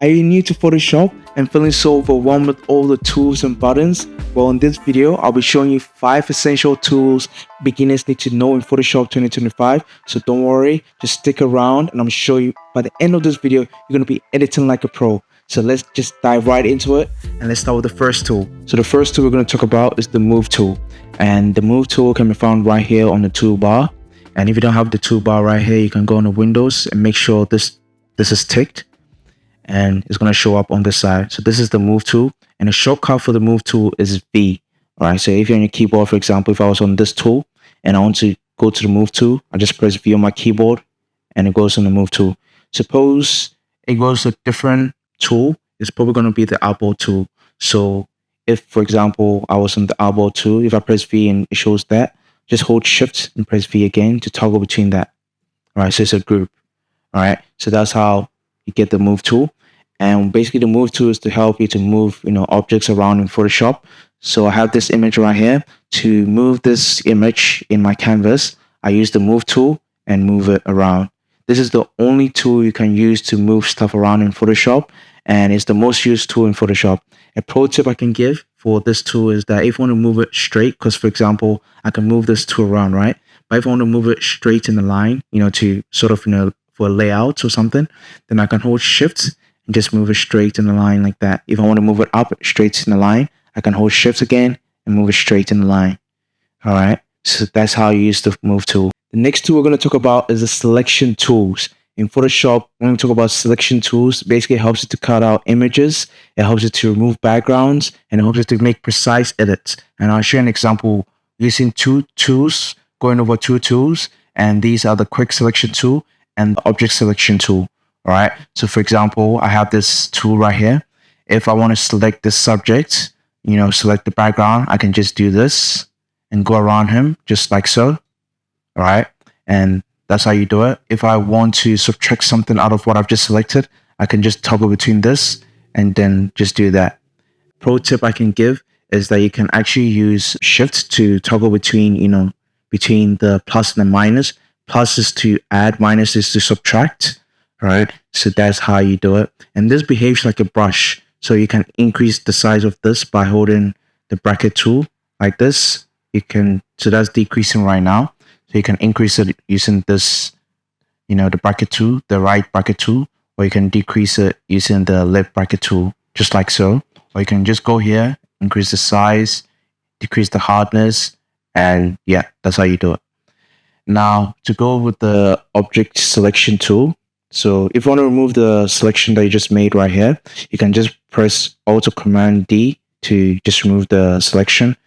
Are you new to Photoshop and feeling so overwhelmed with all the tools and buttons? Well, in this video, I'll be showing you 5 essential tools beginners need to know in Photoshop 2025. So don't worry, just stick around and I'm sure you by the end of this video, you're going to be editing like a pro. So let's just dive right into it and let's start with the first tool. So the first tool we're going to talk about is the Move tool. And the Move tool can be found right here on the toolbar. And if you don't have the toolbar right here, you can go on the Windows and make sure this is ticked. And it's going to show up on this side. So this is the Move tool, and the shortcut for the Move tool is V. All right, so if you're on your keyboard, for example, if I was on this tool and I want to go to the Move tool, I just press V on my keyboard and it goes on the Move tool. Suppose it goes to a different tool, it's probably going to be the Elbow tool. So if, for example, I was on the Elbow tool, if I press V and it shows that, just hold Shift and press V again to toggle between that. All right, so it's a group. All right, so that's how you get the Move tool. And basically the Move tool is to help you to move, objects around in Photoshop. So I have this image right here. To move this image in my canvas, I use the Move tool and move it around. This is the only tool you can use to move stuff around in Photoshop, and it's the most used tool in Photoshop. A pro tip I can give for this tool is that if you want to move it straight, because for example, I can move this tool around, right? But if I want to move it straight in the line, to sort of, for a layout or something, then I can hold Shift and just move it straight in the line like that. If I want to move it up straight in the line, I can hold Shift again and move it straight in the line. All right, so that's how you use the Move tool. The next tool we're going to talk about is the selection tools. In Photoshop, when we talk about selection tools, basically it helps you to cut out images, it helps you to remove backgrounds, and it helps you to make precise edits. And I'll show you an example using two tools, going over two tools, and these are the quick selection tool and the object selection tool. All right, so for example, I have this tool right here. If I want to select this subject, select the background, I can just do this and go around him just like so. All right, and that's how you do it. If I want to subtract something out of what I've just selected, I can just toggle between this and then just do that. Pro tip I can give is that you can actually use Shift to toggle between, between the plus and the minus. Plus is to add, minus is to subtract. All right, so that's how you do it. And this behaves like a brush. So you can increase the size of this by holding the bracket tool like this. So that's decreasing right now. So you can increase it using this, the bracket tool, the right bracket tool, or you can decrease it using the left bracket tool, just like so. Or you can just go here, increase the size, decrease the hardness, and yeah, that's how you do it. Now to go with the object selection tool. So if you want to remove the selection that you just made right here, you can just press Alt Command D to just remove the selection.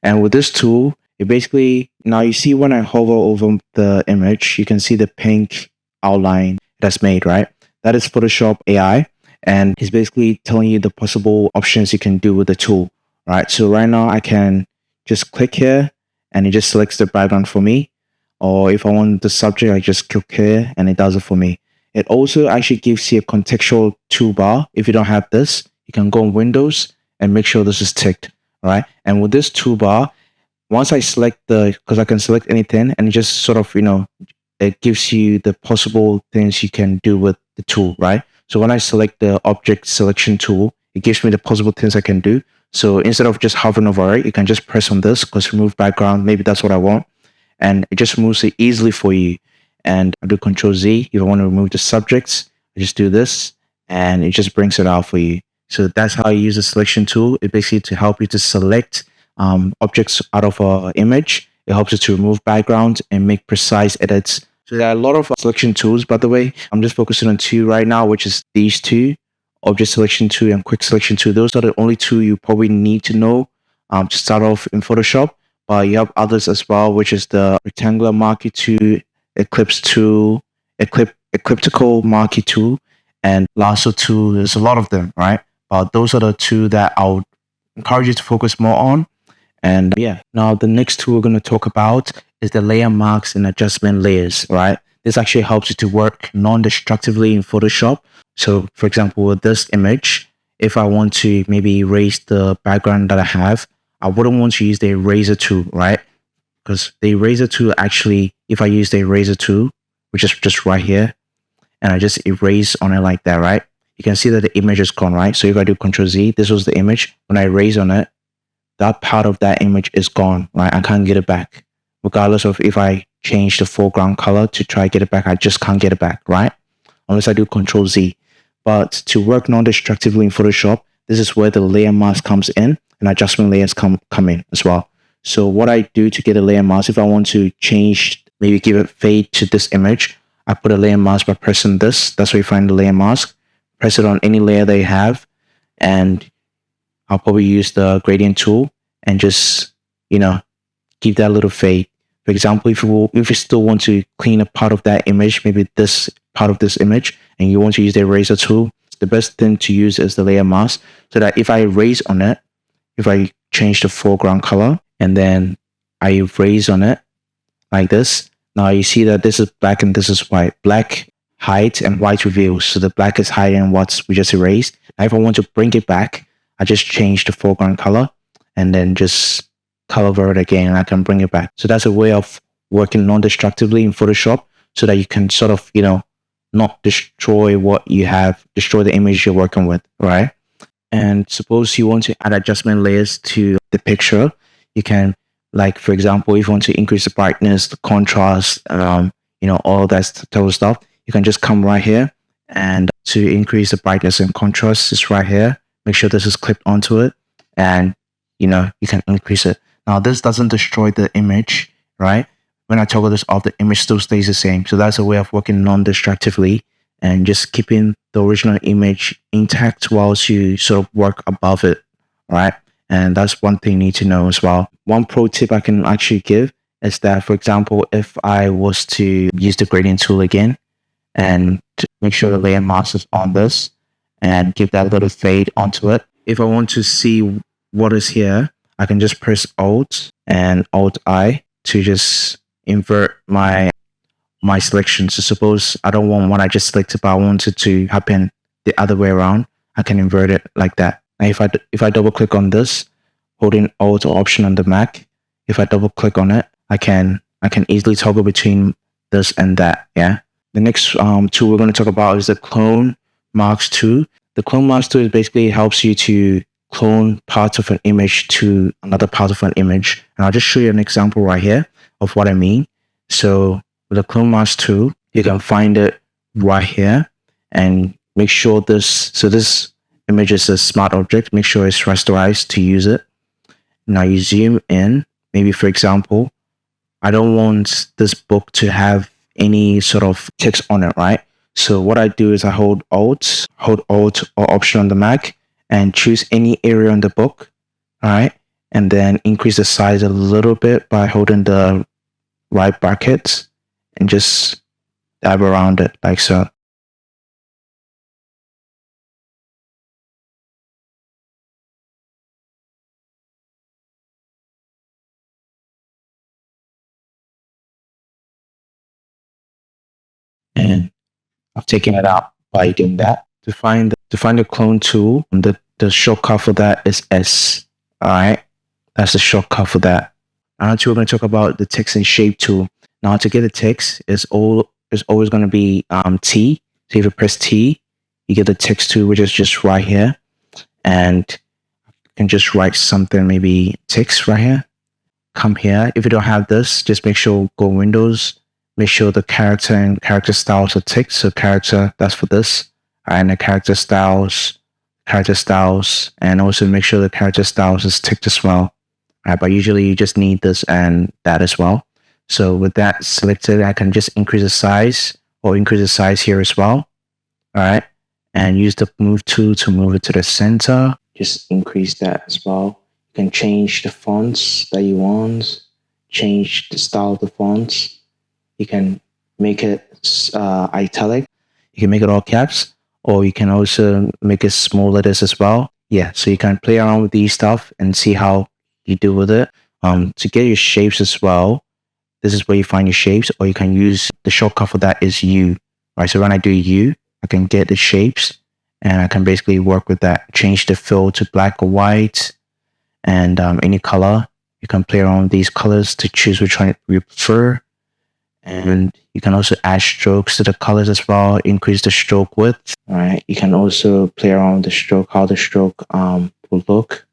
And with this tool, it basically, now you see when I hover over the image, you can see the pink outline that's made, right? That is Photoshop AI, and it's basically telling you the possible options you can do with the tool, right? So right now I can just click here and it just selects the background for me. Or if I want the subject, I just click here and it does it for me. It also actually gives you a contextual toolbar. If you don't have this, you can go on Windows and make sure this is ticked, right? And with this toolbar, once I select because I can select anything, and it just sort of, it gives you the possible things you can do with the tool, right? So when I select the object selection tool, it gives me the possible things I can do. So instead of just hovering over it, you can just press on this, because remove background, maybe that's what I want. And it just removes it easily for you. And I do Control Z. If I want to remove the subjects, I just do this and it just brings it out for you. So that's how you use the selection tool. It basically to help you to select objects out of an image. It helps you to remove backgrounds and make precise edits. So there are a lot of selection tools, by the way. I'm just focusing on two right now, which is these two, object selection tool and quick selection tool. Those are the only two you probably need to know to start off in Photoshop. But you have others as well, which is the rectangular marquee tool, ellipse tool, elliptical marquee tool, and lasso tool. There's a lot of them, right? But those are the two that I would encourage you to focus more on. And yeah, now the next tool we're going to talk about is the layer masks and adjustment layers, right? This actually helps you to work non-destructively in Photoshop. So for example, with this image, if I want to maybe erase the background that I have, I wouldn't want to use the eraser tool, right? Because the eraser tool actually, if I use the eraser tool, which is just right here, and I just erase on it like that, right? you can see that the image is gone, right? So if I do Control Z, this was the image. When I erase on it, that part of that image is gone, right? I can't get it back. Regardless of if I change the foreground color to try to get it back, I just can't get it back, right? Unless I do Control Z. But to work non-destructively in Photoshop, this is where the layer mask comes in and adjustment layers come in as well. So what I do to get a layer mask, if I want to change, maybe give it fade to this image, I put a layer mask by pressing this. That's where you find the layer mask. Press it on any layer they have, and I'll probably use the gradient tool and just, give that little fade. For example, if you still want to clean a part of that image, maybe this part of this image, and you want to use the eraser tool, the best thing to use is the layer mask, so that if I erase on it, if I change the foreground color and then I erase on it like this, now you see that this is black and this is white. Black hides and white reveals. So the black is hiding and what we just erased. Now if I want to bring it back, I just change the foreground color and then just color it again, and I can bring it back. So that's a way of working non-destructively in Photoshop, so that you can sort of, not destroy what you have, destroy the image you're working with, right? And suppose you want to add adjustment layers to the picture, you can, like, for example, if you want to increase the brightness, the contrast, all that type of stuff, you can just come right here, and to increase the brightness and contrast is right here. Make sure this is clipped onto it, and you can increase it. Now this doesn't destroy the image, right? When I toggle this off, the image still stays the same. So that's a way of working non-destructively and just keeping the original image intact whilst you sort of work above it, right? And that's one thing you need to know as well. One pro tip I can actually give is that, for example, if I was to use the gradient tool again and to make sure the layer mask is on this and give that little fade onto it, if I want to see what is here, I can just press Alt and Alt-I to just invert my selection. So suppose I don't want what I just selected, but I want it to happen the other way around, I can invert it like that. Now if I double click on this, holding Alt or Option on the Mac, if I double click on it, I can easily toggle between this and that. Yeah. The next tool we're going to talk about is the Clone Mask tool. The Clone Mask tool basically helps you to clone parts of an image to another part of an image. And I'll just show you an example right here of what I mean. So with the Clone Mask tool, you can find it right here and make sure this image is a smart object. Make sure it's rasterized to use it. Now you zoom in. Maybe, for example, I don't want this book to have any sort of text on it, right? So what I do is I hold Alt or Option on the Mac and choose any area on the book, all right? And then increase the size a little bit by holding the right bracket and just dab around it like so. And I've taken it out by doing that. To find the clone tool, the shortcut for that is S. All right, that's the shortcut for that. Now we're going to talk about the text and shape tool. Now to get the text is always going to be T. So if you press T, you get the text tool, which is just right here, and you can just write something, maybe text right here. Come here. If you don't have this, just make sure go Windows. Make sure the character and character styles are ticked. So character, that's for this. And the character styles, and also make sure the character styles is ticked as well. But usually you just need this and that as well. So with that selected, I can just increase the size or increase the size here as well. All right. And use the move tool to move it to the center. Just increase that as well. You can change the fonts that you want, change the style of the fonts. You can make it italic. You can make it all caps, or you can also make it small letters as well. Yeah, so you can play around with these stuff and see how you do with it. To get your shapes as well, this is where you find your shapes, or you can use the shortcut for that is U. Right, so when I do U, I can get the shapes, and I can basically work with that. Change the fill to black or white, and any color. You can play around with these colors to choose which one you prefer. And you can also add strokes to the colors as well, increase the stroke width. All right, you can also play around with the stroke, how the stroke will look.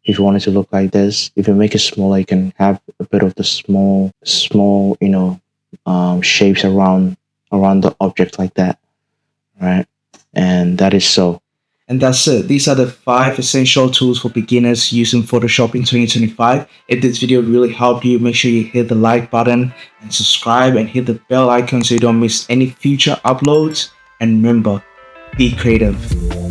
If you want it to look like this, if you make it smaller, you can have a bit of the small, shapes around the object like that, right? And that is so. And that's it. These are the 5 essential tools for beginners using Photoshop in 2025. If this video really helped you, make sure you hit the like button and subscribe and hit the bell icon so you don't miss any future uploads. And remember, be creative.